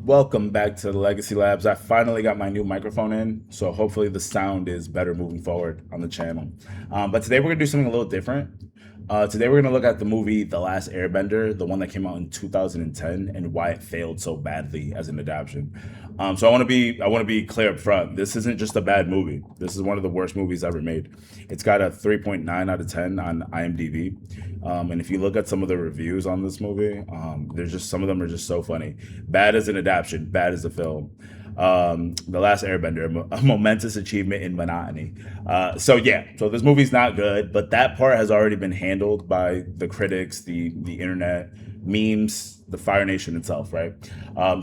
Welcome back to the Legacy Labs. I finally got my new microphone in, so hopefully the sound is better moving forward on the channel. But today we're gonna do something a little different. Today we're gonna look at the movie The Last Airbender, the one that came out in 2010, and why it failed so badly as an adaptation. So I want to be clear up front. This isn't just a bad movie. This is one of the worst movies ever made. It's got a 3.9 out of 10 on IMDb. And if you look at some of the reviews on this movie, there's just some of them are just so funny. Bad as an adaptation, bad as a film. The Last Airbender, a momentous achievement in monotony. So this movie's not good, but that part has already been handled by the critics, the internet, memes, the Fire Nation itself, right?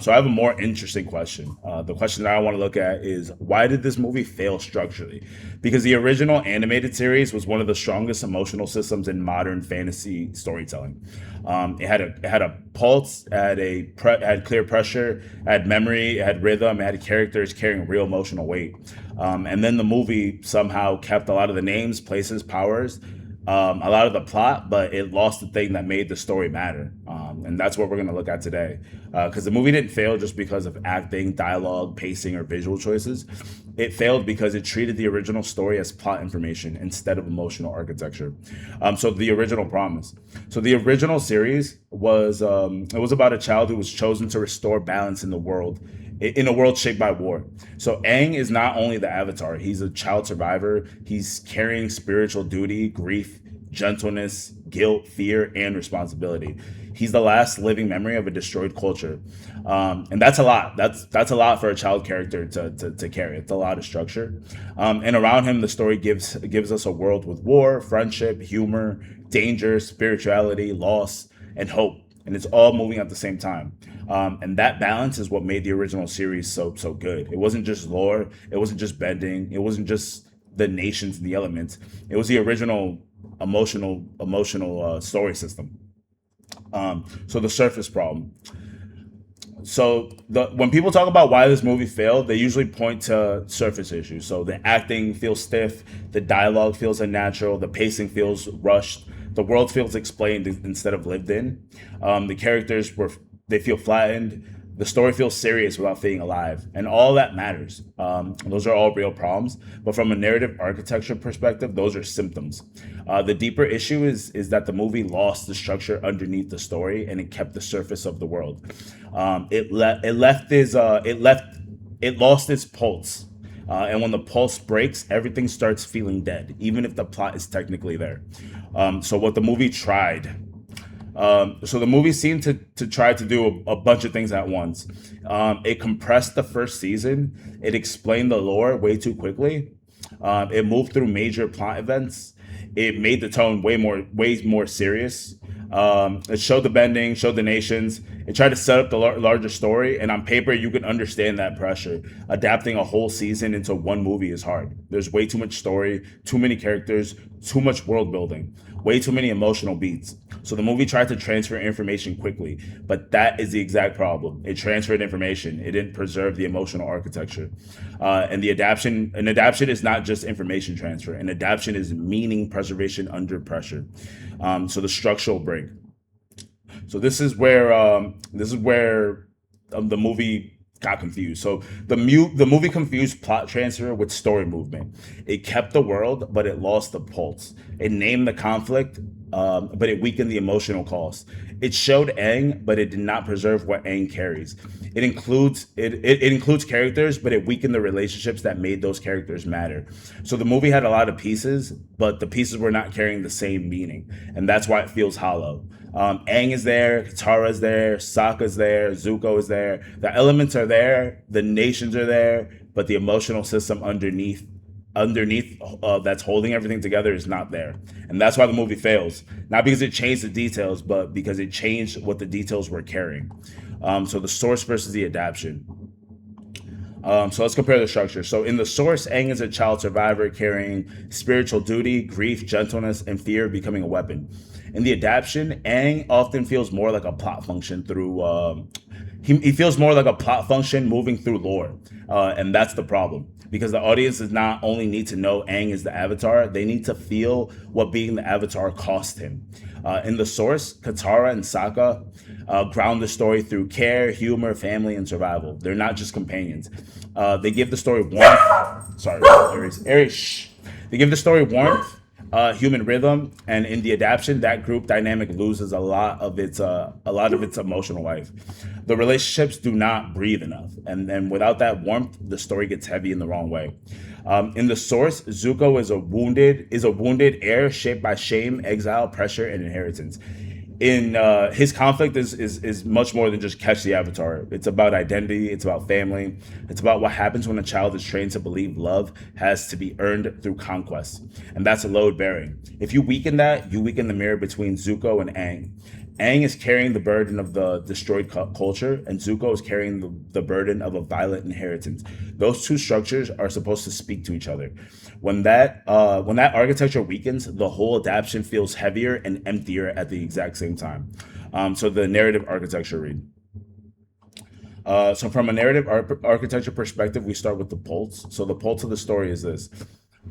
So I have a more interesting question. The question that I want to look at is why did this movie fail structurally? Because the original animated series was one of the strongest emotional systems in modern fantasy storytelling. It had a pulse, had clear pressure, it had memory, it had rhythm, it had characters carrying real emotional weight. And then the movie somehow kept a lot of the names, places, powers, a lot of the plot, but it lost the thing that made the story matter. And that's what we're going to look at today. Because the movie didn't fail just because of acting, dialogue, pacing, or visual choices. It failed because it treated the original story as plot information instead of emotional architecture. So the original promise. So the original series was it was about a child who was chosen to restore balance in the world, in a world shaped by war. So Aang is not only the avatar, he's a child survivor. He's carrying spiritual duty, grief, gentleness, guilt, fear, and responsibility. He's the last living memory of a destroyed culture. And that's a lot. That's a lot for a child character to carry. It's a lot of structure. And around him, the story gives us a world with war, friendship, humor, danger, spirituality, loss, and hope, and it's all moving at the same time. And that balance is what made the original series so good. It wasn't just lore. It wasn't just bending. It wasn't just the nations and the elements. It was the original emotional story system. So the surface problem. So when people talk about why this movie failed, they usually point to surface issues. So the acting feels stiff, the dialogue feels unnatural, the pacing feels rushed, the world feels explained instead of lived in. The characters they feel flattened. The story feels serious without feeling alive, and all that matters. Those are all real problems, but from a narrative architecture perspective, those are symptoms. The deeper issue is that the movie lost the structure underneath the story, and it kept the surface of the world. It lost its pulse. And when the pulse breaks, everything starts feeling dead, even if the plot is technically there. So what the movie tried so the movie seemed to try to do a bunch of things at once. It compressed the first season. It explained the lore way too quickly. It moved through major plot events. It made the tone way more serious. It showed the bending, showed the nations. It tried to set up the larger story, and on paper, you can understand that pressure. Adapting a whole season into one movie is hard. There's way too much story, too many characters, too much world building, way too many emotional beats. So the movie tried to transfer information quickly, but that is the exact problem. It transferred information. It didn't preserve the emotional architecture. And an adaptation is not just information transfer. An adaptation is meaning preservation under pressure. So the structural break. So this is where the movie got confused. So the movie confused plot transfer with story movement. It kept the world, but it lost the pulse. It named the conflict, but it weakened the emotional cost. It showed Aang, but it did not preserve what Aang carries. It includes characters, but it weakened the relationships that made those characters matter. So the movie had a lot of pieces, but the pieces were not carrying the same meaning, and that's why it feels hollow. Aang is there, Katara is there, Sokka's there, Zuko is there. The elements are there, the nations are there, but the emotional system underneath that's holding everything together is not there, and that's why the movie fails. Not because it changed the details, but because it changed what the details were carrying. So the source versus the adaptation. So let's compare the structure. So in the source, Aang is a child survivor carrying spiritual duty, grief, gentleness, and fear becoming a weapon. In the adaptation, Aang often feels more like a plot function through. He feels more like a plot function moving through lore, and that's the problem. Because the audience does not only need to know Aang is the Avatar, they need to feel what being the Avatar cost him. In the source, Katara and Sokka ground the story through care, humor, family, and survival. They're not just companions. They give the story warmth. Sorry, Aries. Aries. Shh. They give the story warmth, human rhythm, and in the adaptation, that group dynamic loses a lot of its emotional life. The relationships do not breathe enough, and without that warmth, the story gets heavy in the wrong way. In the source, Zuko is a wounded heir shaped by shame, exile, pressure, and inheritance. In his conflict is much more than just catch the avatar. It's about identity. It's about family. It's about what happens when a child is trained to believe love has to be earned through conquest, and that's a load bearing. If you weaken that, you weaken the mirror between Zuko and Aang. Aang is carrying the burden of the destroyed culture, and Zuko is carrying the burden of a violent inheritance. Those two structures are supposed to speak to each other. When that architecture weakens, the whole adaptation feels heavier and emptier at the exact same time. So the narrative architecture read. So from a narrative architecture perspective, we start with the pulse. So the pulse of the story is this: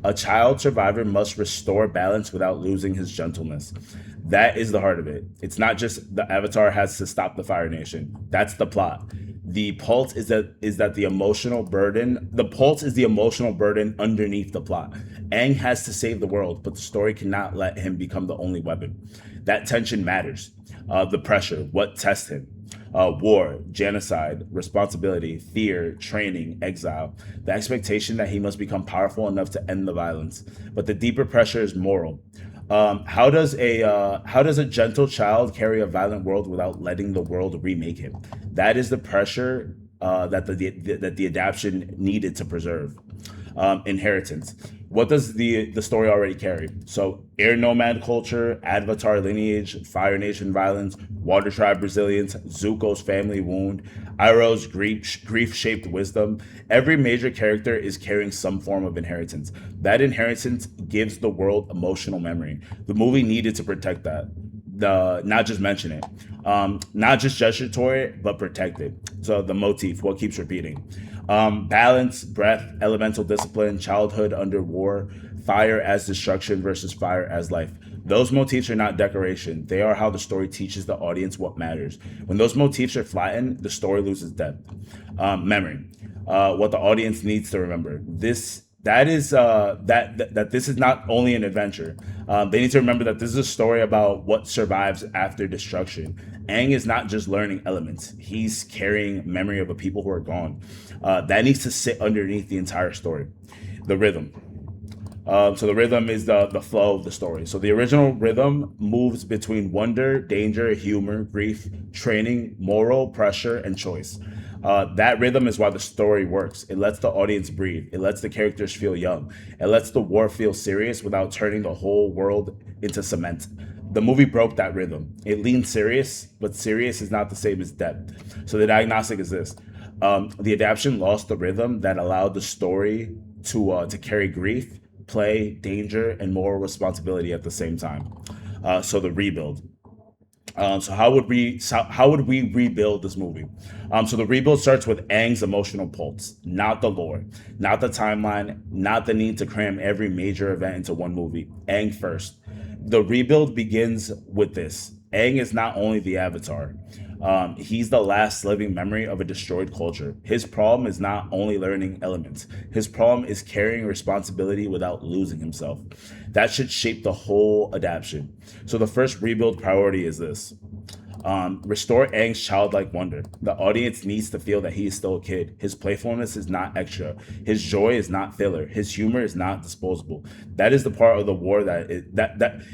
a child survivor must restore balance without losing his gentleness. That is the heart of it. It's not just the Avatar has to stop the Fire Nation. That's the plot. The pulse is that the emotional burden. The pulse is the emotional burden underneath the plot. Aang has to save the world, but the story cannot let him become the only weapon. That tension matters. The pressure, what tests him. War, genocide, responsibility, fear, training, exile, the expectation that he must become powerful enough to end the violence. But the deeper pressure is moral. How does a gentle child carry a violent world without letting the world remake him? That is the pressure that the adaptation needed to preserve. Inheritance. What does the story already carry? So, air nomad culture, Avatar lineage, Fire Nation violence, Water Tribe resilience, Zuko's family wound, Iroh's grief shaped wisdom. Every major character is carrying some form of inheritance. That inheritance gives the world emotional memory. The movie needed to protect that. Not just mention it, not just gesture toward it, but protect it. So the motif, what keeps repeating: balance, breath, elemental discipline, childhood under war, fire as destruction versus fire as life. Those motifs are not decoration; they are how the story teaches the audience what matters. When those motifs are flattened, the story loses depth. Memory, what the audience needs to remember. That this is not only an adventure. They need to remember that this is a story about what survives after destruction. Aang is not just learning elements; he's carrying memory of a people who are gone. That needs to sit underneath the entire story. The rhythm. So the rhythm is the flow of the story. So the original rhythm moves between wonder, danger, humor, grief, training, moral, pressure, and choice. That rhythm is why the story works. It lets the audience breathe. It lets the characters feel young. It lets the war feel serious without turning the whole world into cement. The movie broke that rhythm. It leaned serious, but serious is not the same as depth. So the diagnostic is this: the adaptation lost the rhythm that allowed the story to carry grief, play, danger, and moral responsibility at the same time. So the rebuild. So how would we rebuild this movie? So the rebuild starts with Aang's emotional pulse, not the lore, not the timeline, not the need to cram every major event into one movie. Aang first. The rebuild begins with this: Aang is not only the Avatar. He's the last living memory of a destroyed culture. His problem is not only learning elements. His problem is carrying responsibility without losing himself. That should shape the whole adaptation. So the first rebuild priority is this: restore Aang's childlike wonder. The audience needs to feel that he is still a kid. His playfulness is not extra. His joy is not filler. His humor is not disposable. That is the part of the war that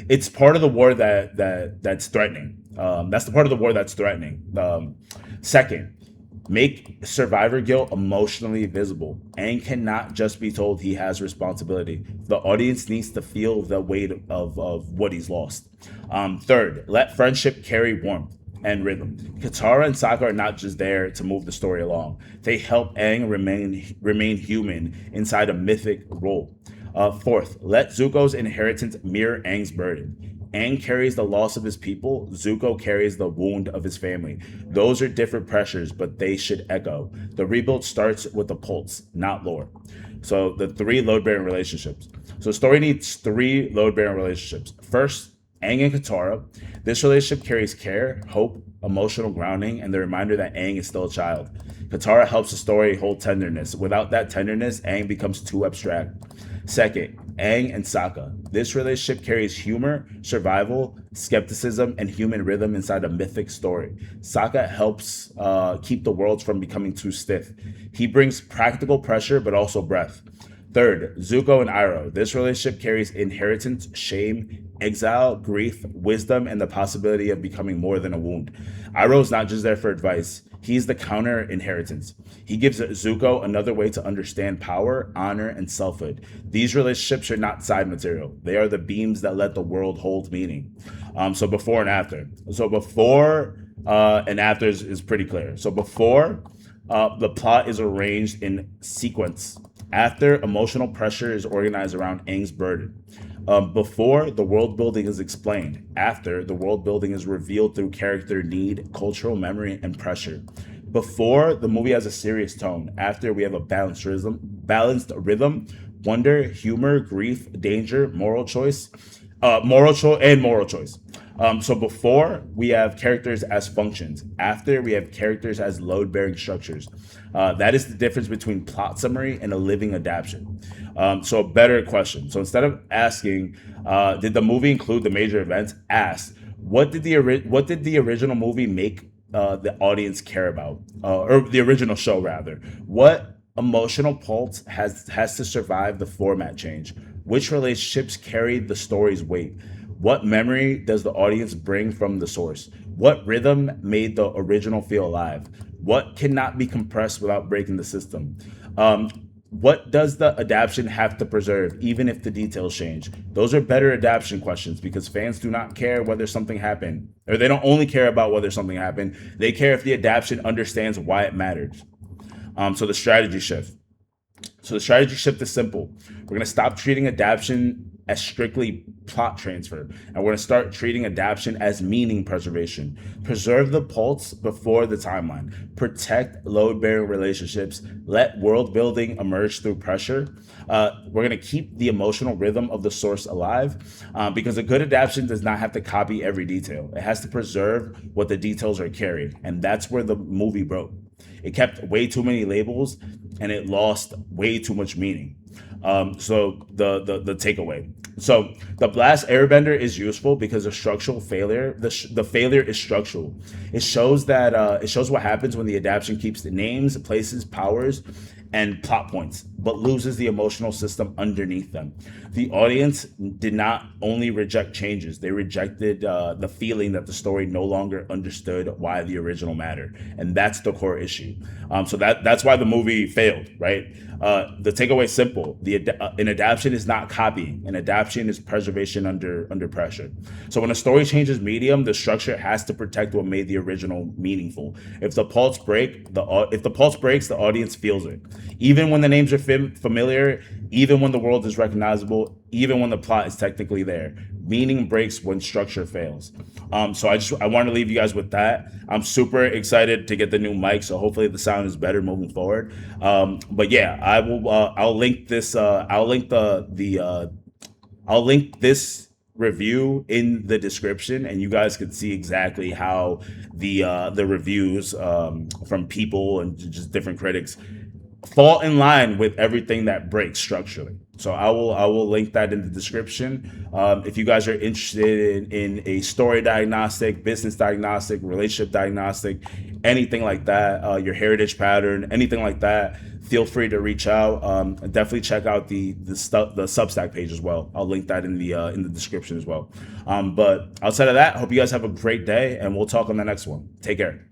it's part of the war that's threatening. That's the part of the war that's threatening. Second, make survivor guilt emotionally visible. Aang cannot just be told he has responsibility. The audience needs to feel the weight of what he's lost. Third, let friendship carry warmth and rhythm. Katara and Sokka are not just there to move the story along. They help Aang remain human inside a mythic role. Fourth, let Zuko's inheritance mirror Aang's burden. Aang carries the loss of his people. Zuko carries the wound of his family. Those are different pressures, but they should echo. The rebuild starts with the pulse, not lore. So the three load-bearing relationships. So story needs three load-bearing relationships. First, Aang and Katara. This relationship carries care, hope, emotional grounding, and the reminder that Aang is still a child. Katara helps the story hold tenderness. Without that tenderness, Aang becomes too abstract. Second, Aang and Sokka. This relationship carries humor, survival, skepticism, and human rhythm inside a mythic story. Sokka helps keep the worlds from becoming too stiff. He brings practical pressure, but also breath. Third, Zuko and Iroh. This relationship carries inheritance, shame, exile, grief, wisdom, and the possibility of becoming more than a wound. Iroh is not just there for advice. He's the counter inheritance. He gives Zuko another way to understand power, honor, and selfhood. These relationships are not side material. They are the beams that let the world hold meaning. So before and after. So before and after is pretty clear. So before, the plot is arranged in sequence. After, emotional pressure is organized around Aang's burden. Before, the world building is explained. After, the world building is revealed through character need, cultural memory, and pressure. Before, the movie has a serious tone. After, we have a balanced rhythm, wonder, humor, grief, danger, moral choice. So before, we have characters as functions. After, we have characters as load-bearing structures. That is the difference between plot summary and a living adaptation. So a better question. So instead of asking, did the movie include the major events? Ask, what did the original movie make the audience care about? Or the original show, rather. What emotional pulse has to survive the format change? Which relationships carried the story's weight? What memory does the audience bring from the source? What rhythm made the original feel alive? What cannot be compressed without breaking the system? What does the adaptation have to preserve, even if the details change? Those are better adaptation questions because fans do not care whether something happened, or they don't only care about whether something happened. They care if the adaptation understands why it matters. So the strategy shift. So the strategy shift is simple. We're going to stop treating adaptation as strictly plot transfer, and we're going to start treating adaptation as meaning preservation. Preserve the pulse before the timeline. Protect load-bearing relationships. Let world building emerge through pressure. We're going to keep the emotional rhythm of the source alive because a good adaptation does not have to copy every detail. It has to preserve what the details are carrying, and that's where the movie broke. It kept way too many labels and it lost way too much meaning. So the takeaway. So the Last Airbender is useful because the structural failure, the failure is structural. It shows that it shows what happens when the adaptation keeps the names, places, powers, and plot points, but loses the emotional system underneath them. The audience did not only reject changes, they rejected the feeling that the story no longer understood why the original mattered. And that's the core issue. So that's why the movie failed, right? The takeaway is simple. An adaptation is not copying. An adaptation is preservation under pressure. So when a story changes medium, the structure has to protect what made the original meaningful. If the pulse breaks, the audience feels it. Even when the names are familiar, even when the world is recognizable, even when the plot is technically there. Meaning breaks when structure fails. So I want to leave you guys with that. I'm super excited to get the new mic, so hopefully the sound is better moving forward. But yeah, I will. I'll link this. I'll link I'll link this review in the description, and you guys can see exactly how the reviews from people and just different critics fall in line with everything that breaks structurally. So I will link that in the description. If you guys are interested in a story diagnostic, business diagnostic, relationship diagnostic, anything like that, your heritage pattern, anything like that, feel free to reach out. Definitely check out the Substack page as well. I'll link that in the description as well. But outside of that, I hope you guys have a great day, and we'll talk on the next one. Take care.